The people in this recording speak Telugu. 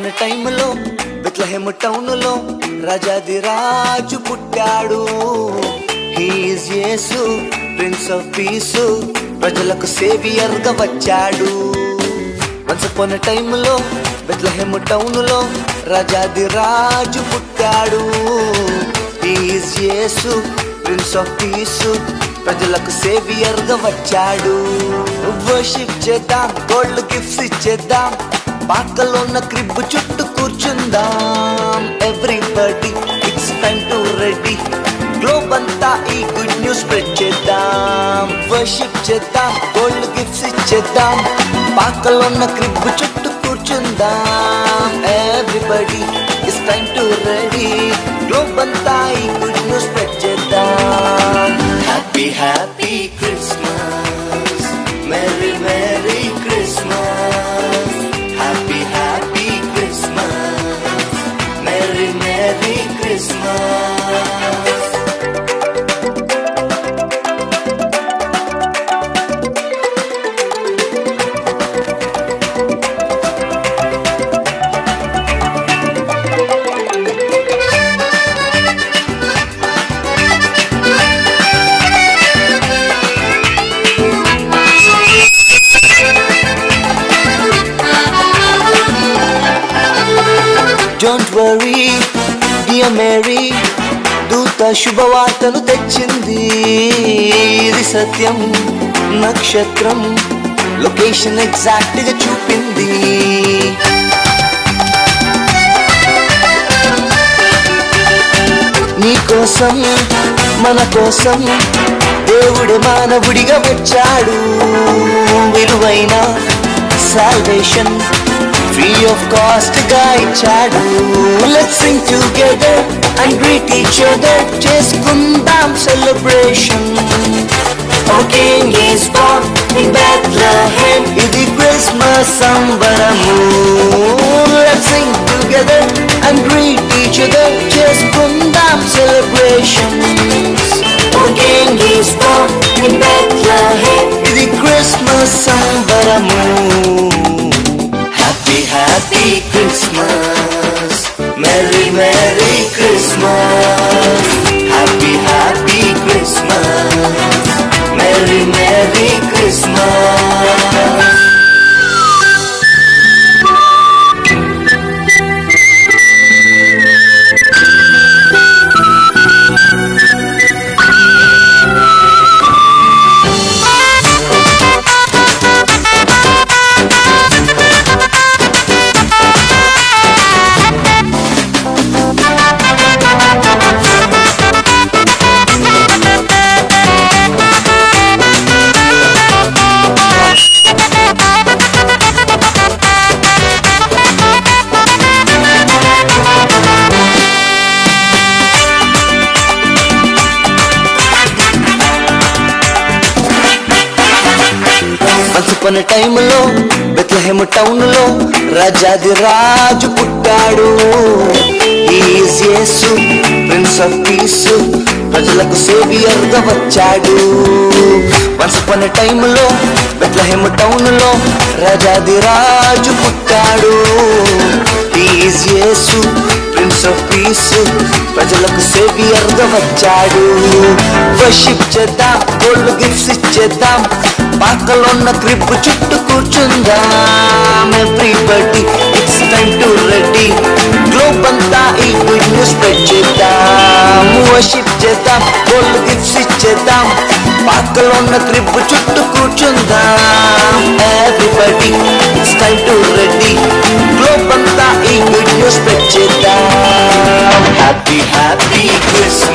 upon a time లో బెత్లెహేమ్ టౌన్ లో రాజాది రాజు పుట్టాడు. He is Yesu prince of piece, ప్రజలకు సేవియర్ గా వచ్చాడు. వన్స్ upon a time లో బెత్లెహేమ్ టౌన్ లో రాజాది రాజు పుట్టాడు. He is Yesu prince of piece, ప్రజలకు సేవియర్ గా వచ్చాడు. వర్షిప్ చేద్దాం, గోల్డ్ గిఫ్ట్స్ ఇచ్చేద్దాం, పాకలో ఉన్న క్రిబ్ చుట్టూ కూర్చుందాం. Everybody it's time to ready, globe అంతా ఈ గుడ్ న్యూస్ స్ప్రెడ్ చేద్దాం. వర్షిప్ చేద్దాం, గోల్డ్ గిఫ్ట్స్ ఇచ్చేద్దాం, పాకలో ఉన్న క్రిబ్ చుట్టూ కూర్చుందాం. Everybody it's time to ready, globe అంతా ఈ గుడ్ న్యూస్ స్ప్రెడ్ చేద్దాం. Happy happy Christmas, merry merry Christmas, happy happy Christmas, merry merry Christmas. Don't worry, dear Mary, దూత శుభవార్తను తెచ్చింది. ఇది సత్యం, నక్షత్రం లొకేషన్ ఎగ్జాక్ట్ గా చూపింది. నీ కోసం మన కోసం దేవుడే మానవుడిగా వచ్చాడు. విలువైన సాల్వేషన్ free of cost గా ఇచ్చాడు. Let's sing together and greet each other, చేసుకుందాం celebration. Our King is born in Bethlehem, ఇది Christmas సంబరము. Let's sing together and greet each other, చేసుకుందాం celebrations. Our King is born in Bethlehem, ఇది Christmas సంబరము. Happy happy Christmas, Merry Merry Christmas, Happy happy Christmas, Merry Merry Christmas. Upon a time లో బెత్లెహేమ్ టౌన్ లో రాజాది రాజు పుట్టాడు. He is Yesu prince of piece, ప్రజలకు సేవియర్ గా వచ్చాడు. వన్స్ upon a time లో బెత్లెహేమ్ టౌన్ లో రాజాది రాజు పుట్టాడు. He is Yesu prince of piece, ప్రజలకు సేవియర్ గా వచ్చాడు. వర్షిప్ చేద్దాం, గోల్డ్ గిఫ్ట్స్ ఇచ్చేద్దాం, పాకలో ఉన్న క్రిబ్ చుట్టూ కూర్చుందాం. Everybody it's time to ready, globe అంతా ఈ గుడ్ న్యూస్ స్ప్రెడ్ చేద్దాం. వర్షిప్ చేద్దాం, గోల్డ్ గిఫ్ట్స్ ఇచ్చేద్దాం, పాకలో ఉన్న క్రిబ్ చుట్టూ కూర్చుందాం. Everybody it's time to ready, globe అంతా ఈ గుడ్ న్యూస్ స్ప్రెడ్ చేద్దాం. Happy happy Christmas.